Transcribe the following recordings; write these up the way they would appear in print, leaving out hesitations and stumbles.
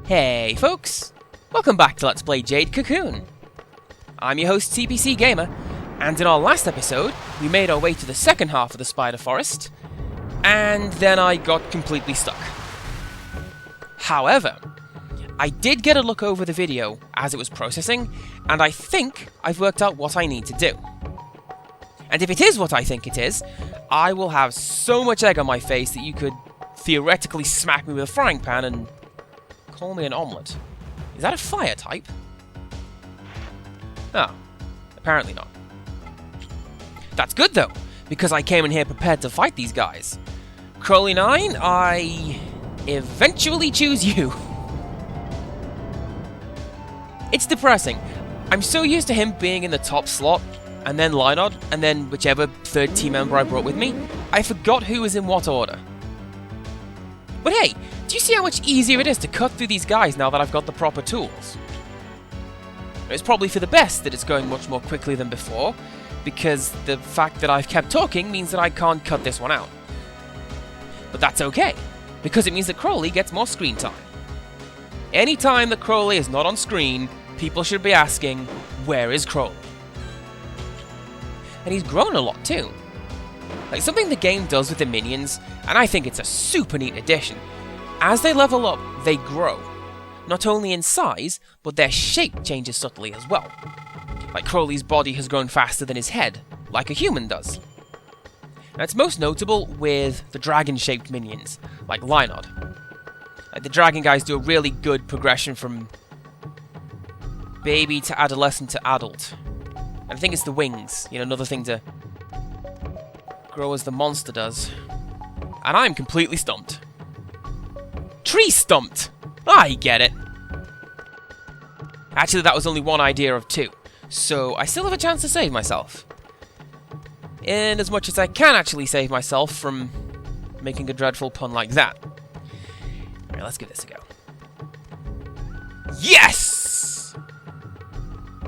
Hey folks, welcome back to Let's Play Jade Cocoon. I'm your host TPC Gamer, and in our last episode, we made our way to the second half of the Spider Forest, and then I got completely stuck. However, I did get a look over the video as it was processing, and I think I've worked out what I need to do. And if it is what I think it is, I will have so much egg on my face that you could theoretically smack me with a frying pan and call me an omelette. Is that a fire type? Oh, apparently not. That's good though, because I came in here prepared to fight these guys. Crowley 9, I eventually choose you. It's depressing. I'm so used to him being in the top slot, and then Lynod, and then whichever third team member I brought with me, I forgot who was in what order. But hey, do you see how much easier it is to cut through these guys now that I've got the proper tools? It's probably for the best that it's going much more quickly than before, because the fact that I've kept talking means that I can't cut this one out. But that's okay, because it means that Crowley gets more screen time. Anytime that Crowley is not on screen, people should be asking, where is Crowley? And he's grown a lot too. Like something the game does with the minions, and I think it's a super neat addition. As they level up, they grow. Not only in size, but their shape changes subtly as well. Like Crowley's body has grown faster than his head, like a human does. And it's most notable with the dragon-shaped minions, like Lynod. Like the dragon guys do a really good progression from baby to adolescent to adult. And I think it's the wings, another thing to grow as the monster does. And I'm completely stumped. Tree stumped! I get it. Actually, that was only one idea of two, so I still have a chance to save myself. In as much as I can actually save myself from making a dreadful pun like that. Alright, let's give this a go. Yes!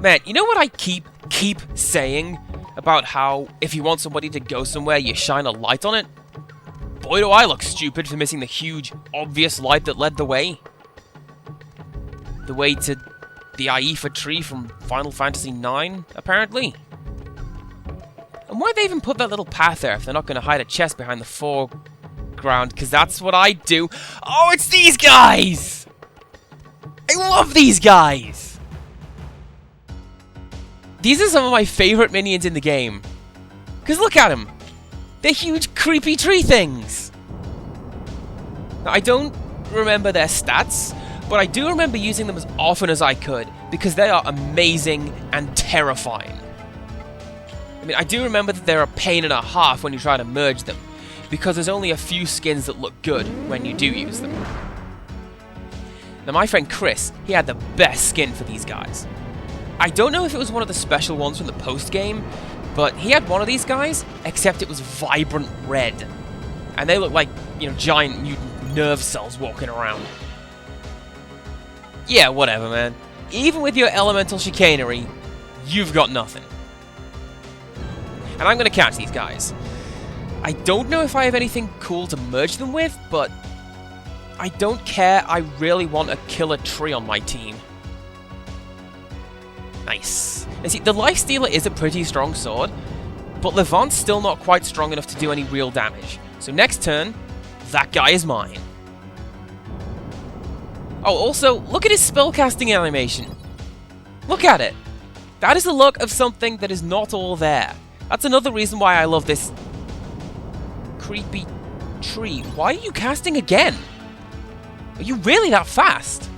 Man, you know what I keep saying about how if you want somebody to go somewhere, you shine a light on it? Boy, do I look stupid for missing the huge, obvious light that led the way. The way to the Aifa tree from Final Fantasy IX, apparently. And why'd they even put that little path there if they're not going to hide a chest behind the foreground? Because that's what I do. Oh, it's these guys! I love these guys! These are some of my favorite minions in the game. Because look at them! They're huge, creepy tree things! Now, I don't remember their stats, but I do remember using them as often as I could, because they are amazing and terrifying. I mean, I do remember that they're a pain and a half when you try to merge them, because there's only a few skins that look good when you do use them. Now, my friend Chris, he had the best skin for these guys. I don't know if it was one of the special ones from the post-game, but he had one of these guys, except it was vibrant red. And they look like, giant mutant nerve cells walking around. Yeah, whatever, man. Even with your elemental chicanery, you've got nothing. And I'm gonna catch these guys. I don't know if I have anything cool to merge them with, but I don't care. I really want a killer tree on my team. Nice. And see, the Lifestealer is a pretty strong sword, but Levant's still not quite strong enough to do any real damage. So next turn, that guy is mine. Oh, also, look at his spellcasting animation. Look at it. That is the look of something that is not all there. That's another reason why I love this creepy tree. Why are you casting again? Are you really that fast?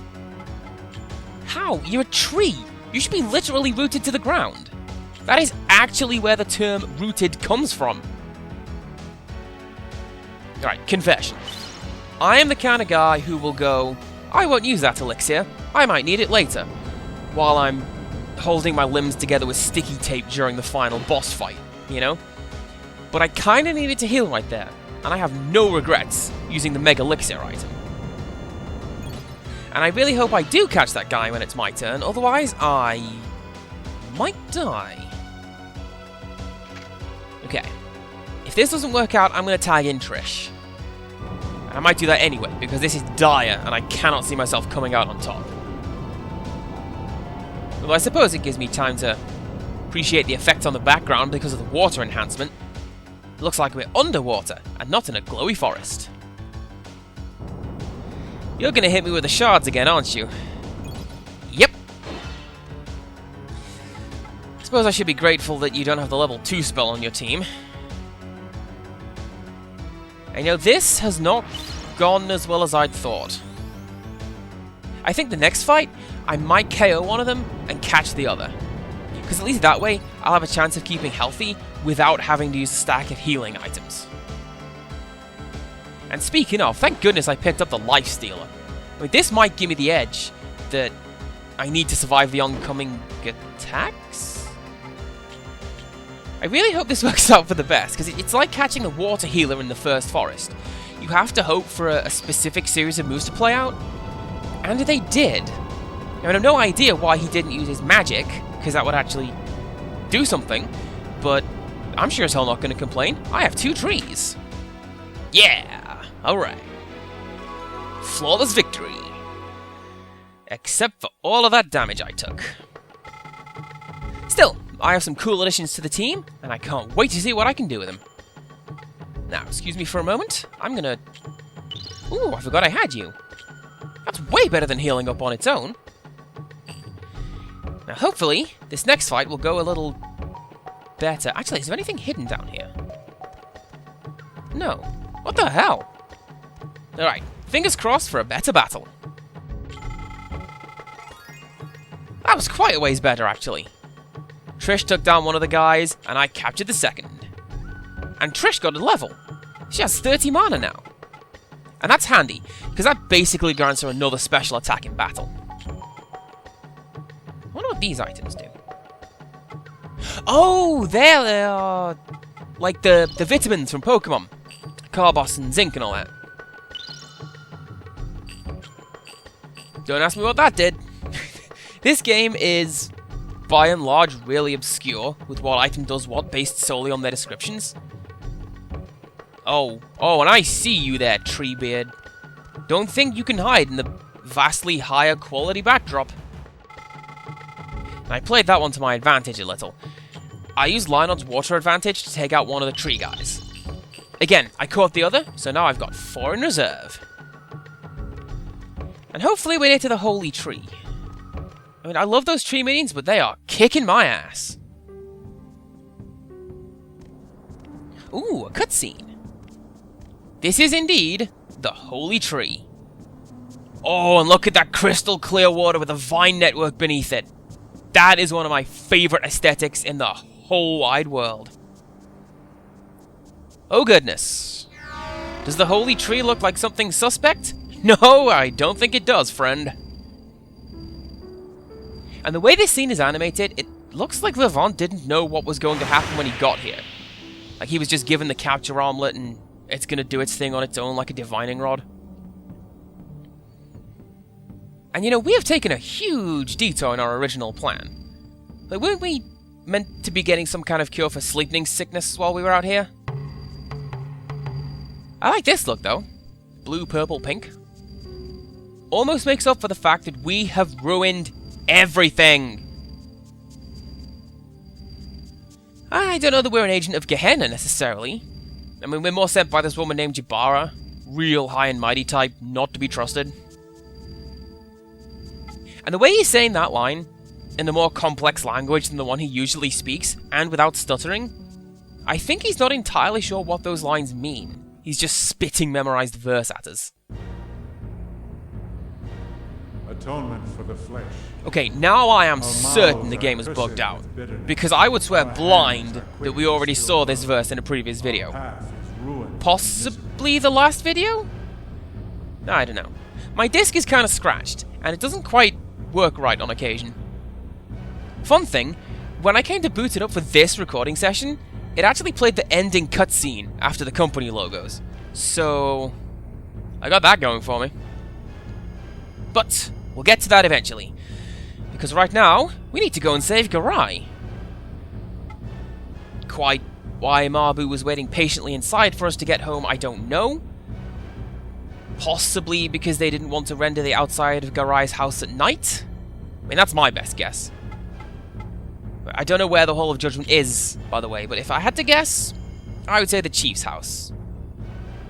How? You're a tree. You should be literally rooted to the ground. That is actually where the term rooted comes from. Alright, confession. I am the kind of guy who will go, I won't use that elixir. I might need it later. While I'm holding my limbs together with sticky tape during the final boss fight, But I kinda needed to heal right there, and I have no regrets using the Mega Elixir item. And I really hope I do catch that guy when it's my turn, otherwise I might die. Okay. If this doesn't work out, I'm gonna tag in Trish. And I might do that anyway, because this is dire, and I cannot see myself coming out on top. Well, I suppose it gives me time to appreciate the effect on the background because of the water enhancement. It looks like we're underwater, and not in a glowy forest. You're gonna hit me with the shards again, aren't you? Yep. I suppose I should be grateful that you don't have the level 2 spell on your team. And you know, this has not gone as well as I'd thought. I think the next fight, I might KO one of them and catch the other. Because at least that way, I'll have a chance of keeping healthy without having to use a stack of healing items. And speaking of, thank goodness I picked up the Life Stealer. I mean, this might give me the edge that I need to survive the oncoming attacks? I really hope this works out for the best, because it's like catching the water healer in the first forest. You have to hope for a specific series of moves to play out, and they did. I mean, I have no idea why he didn't use his magic, because that would actually do something, but I'm sure as hell not going to complain. I have 2 trees. Yeah! Alright. Flawless victory. Except for all of that damage I took. Still, I have some cool additions to the team, and I can't wait to see what I can do with them. Now, excuse me for a moment. I'm gonna... Ooh, I forgot I had you. That's way better than healing up on its own. Now, hopefully, this next fight will go a little better. Actually, is there anything hidden down here? No. What the hell? Alright, fingers crossed for a better battle. That was quite a ways better, actually. Trish took down one of the guys, and I captured the second. And Trish got a level. She has 30 mana now. And that's handy, because that basically grants her another special attack in battle. I wonder what these items do. Oh, there they are. Like the vitamins from Pokemon. Carbos and Zinc and all that. Don't ask me what that did. This game is, by and large, really obscure with what item does what based solely on their descriptions. Oh, and I see you there, Treebeard. Don't think you can hide in the vastly higher quality backdrop. And I played that one to my advantage a little. I used Lionod's water advantage to take out one of the tree guys. Again, I caught the other, so now I've got 4 in reserve. And hopefully we're near to the Holy Tree. I mean, I love those tree minions, but they are kicking my ass. Ooh, a cutscene. This is indeed the Holy Tree. Oh, and look at that crystal clear water with a vine network beneath it. That is one of my favorite aesthetics in the whole wide world. Oh goodness. Does the Holy Tree look like something suspect? No, I don't think it does, friend. And the way this scene is animated, it looks like Levant didn't know what was going to happen when he got here. Like he was just given the capture armlet and it's gonna do its thing on its own like a divining rod. And you know, we have taken a huge detour in our original plan. Like, weren't we meant to be getting some kind of cure for sleeping sickness while we were out here? I like this look though. Blue, purple, pink. Almost makes up for the fact that we have ruined everything. I don't know that we're an agent of Gehenna necessarily. I mean, we're more sent by this woman named Jabara. Real high and mighty type, not to be trusted. And the way he's saying that line, in a more complex language than the one he usually speaks, and without stuttering, I think he's not entirely sure what those lines mean. He's just spitting memorized verse at us. Atonement for the flesh. Okay, now I am certain the game is bugged out, because I would swear blind that we already saw this verse in a previous video. Possibly the last video? I don't know. My disc is kind of scratched, and it doesn't quite work right on occasion. Fun thing, when I came to boot it up for this recording session, it actually played the ending cutscene after the company logos. So, I got that going for me. But we'll get to that eventually, because right now, we need to go and save Garai. Quite why Mabu was waiting patiently inside for us to get home, I don't know. Possibly because they didn't want to render the outside of Garai's house at night? I mean, that's my best guess. I don't know where the Hall of Judgment is, by the way, but if I had to guess, I would say the Chief's house.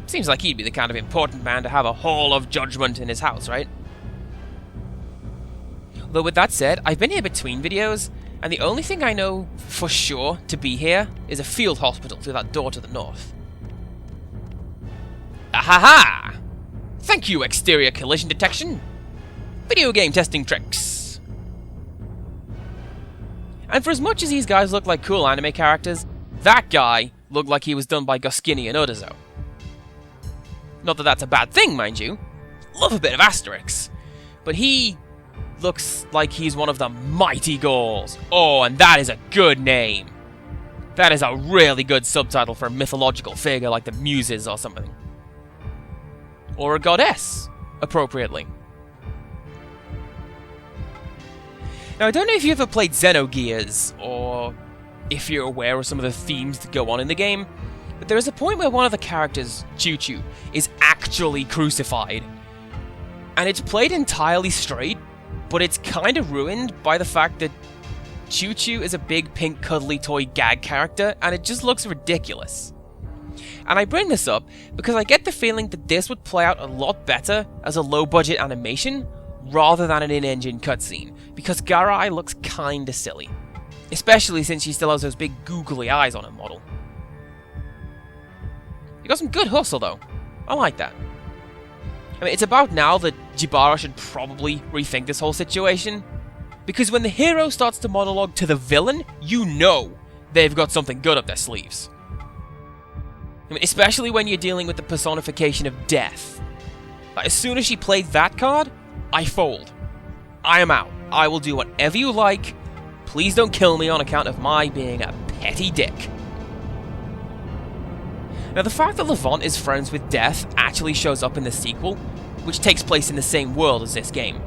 Seems like he'd be the kind of important man to have a Hall of Judgment in his house, right? Though with that said, I've been here between videos, and the only thing I know for sure to be here is a field hospital through that door to the north. Ahaha! Thank you, exterior collision detection. Video game testing tricks. And for as much as these guys look like cool anime characters, that guy looked like he was done by Goscinny and Uderzo. Not that that's a bad thing, mind you. Love a bit of Asterix. But he looks like he's one of the Mighty Gauls. Oh, and that is a good name. That is a really good subtitle for a mythological figure like the Muses or something. Or a goddess, appropriately. Now, I don't know if you ever played Xenogears, or if you're aware of some of the themes that go on in the game, but there is a point where one of the characters, Choo-Choo, is actually crucified. And it's played entirely straight, but it's kind of ruined by the fact that Choo-Choo is a big pink cuddly toy gag character, and it just looks ridiculous. And I bring this up because I get the feeling that this would play out a lot better as a low-budget animation rather than an in-engine cutscene, because Garai looks kinda silly. Especially since she still has those big googly eyes on her model. You got some good hustle though. I like that. I mean, it's about now that Jibara should probably rethink this whole situation, because when the hero starts to monologue to the villain, you know they've got something good up their sleeves. I mean, especially when you're dealing with the personification of death. Like, as soon as she played that card, I fold. I am out. I will do whatever you like. Please don't kill me on account of my being a petty dick. Now, the fact that Levant is friends with Death actually shows up in the sequel, which takes place in the same world as this game.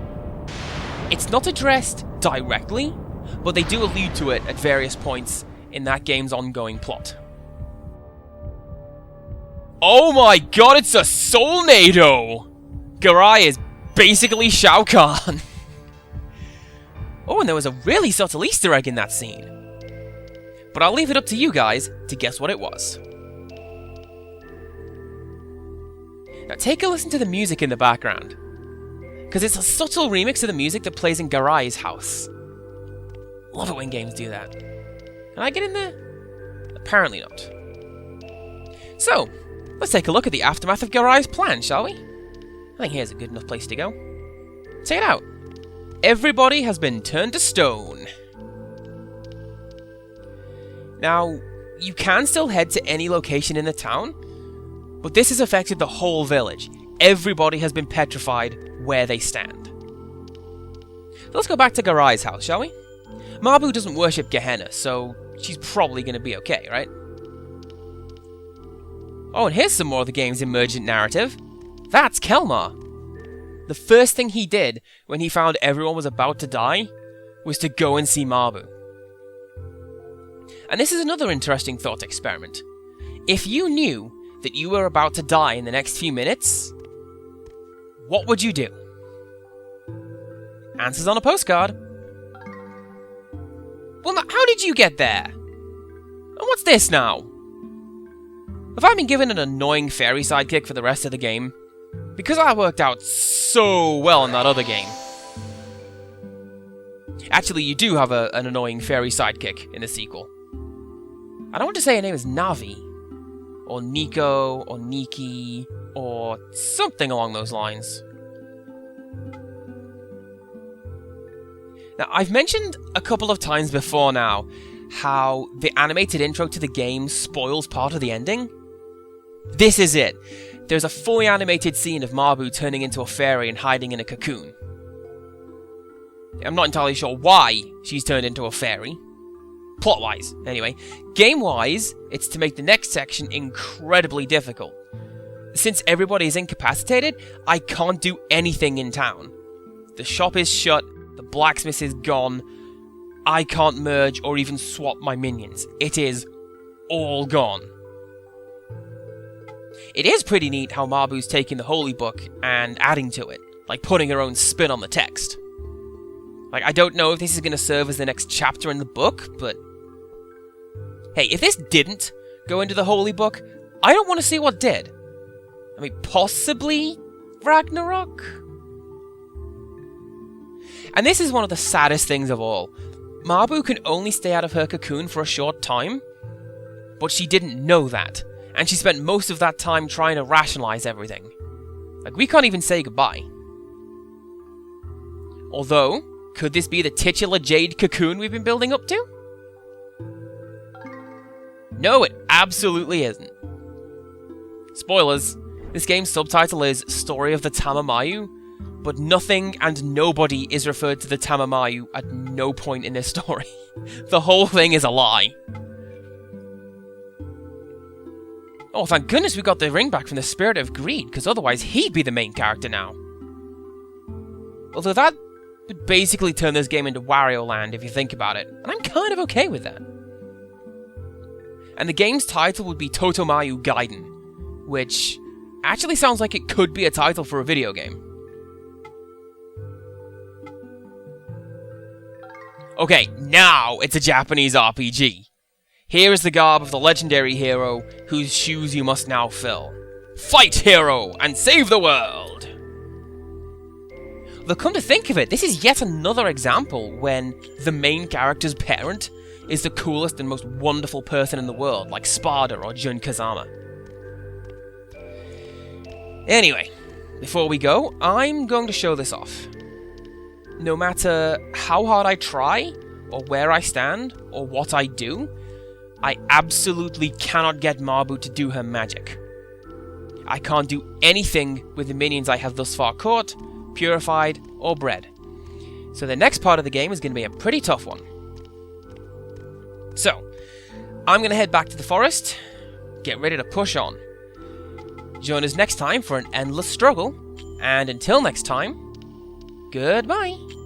It's not addressed directly, but they do allude to it at various points in that game's ongoing plot. Oh my god, it's a Soulnado! Garai is basically Shao Kahn. Oh, and there was a really subtle Easter egg in that scene. But I'll leave it up to you guys to guess what it was. Now take a listen to the music in the background, because it's a subtle remix of the music that plays in Garai's house. Love it when games do that. Can I get in there? Apparently not. So, let's take a look at the aftermath of Garai's plan, shall we? I think here's a good enough place to go. Check it out. Everybody has been turned to stone. Now, you can still head to any location in the town, but this has affected the whole village. Everybody has been petrified where they stand. Let's go back to Garai's house, shall we? Mabu doesn't worship Gehenna, so she's probably going to be okay, right? Oh, and here's some more of the game's emergent narrative. That's Kelmar. The first thing he did when he found everyone was about to die was to go and see Mabu. And this is another interesting thought experiment. If you knew that you were about to die in the next few minutes, what would you do? Answers on a postcard. Well, now, how did you get there? And what's this now? Have I been given an annoying fairy sidekick for the rest of the game? Because I worked out so well in that other game. Actually, you do have an annoying fairy sidekick in the sequel. I don't want to say her name is Navi, or Nico, or Nikki, or something along those lines. Now, I've mentioned a couple of times before now how the animated intro to the game spoils part of the ending. This is it. There's a fully animated scene of Mabu turning into a fairy and hiding in a cocoon. I'm not entirely sure why she's turned into a fairy. Plot-wise, anyway. Game-wise, it's to make the next section incredibly difficult. Since everybody is incapacitated, I can't do anything in town. The shop is shut, the blacksmith is gone, I can't merge or even swap my minions. It is all gone. It is pretty neat how Mabu's taking the Holy Book and adding to it, like putting her own spin on the text. Like, I don't know if this is going to serve as the next chapter in the book, but... Hey, if this didn't go into the Holy Book, I don't want to see what did. I mean, possibly Ragnarok? And this is one of the saddest things of all. Mabu can only stay out of her cocoon for a short time, but she didn't know that, and she spent most of that time trying to rationalize everything. Like, we can't even say goodbye. Although, could this be the titular Jade Cocoon we've been building up to? No, it absolutely isn't. Spoilers, this game's subtitle is Story of the Tamamayu, but nothing and nobody is referred to the Tamamayu at no point in this story. The whole thing is a lie. Oh, thank goodness we got the ring back from the Spirit of Greed, because otherwise he'd be the main character now. Although that would basically turn this game into Wario Land if you think about it, and I'm kind of okay with that. And the game's title would be Totomayu Gaiden, which actually sounds like it could be a title for a video game. Okay, now it's a Japanese RPG. Here is the garb of the legendary hero, whose shoes you must now fill. Fight, hero, and save the world! Though come to think of it, this is yet another example when the main character's parent is the coolest and most wonderful person in the world, like Spada or Jun Kazama. Anyway, before we go, I'm going to show this off. No matter how hard I try, or where I stand, or what I do, I absolutely cannot get Mabu to do her magic. I can't do anything with the minions I have thus far caught, purified, or bred. So the next part of the game is going to be a pretty tough one. So, I'm going to head back to the forest, get ready to push on. Join us next time for an endless struggle, and until next time, goodbye!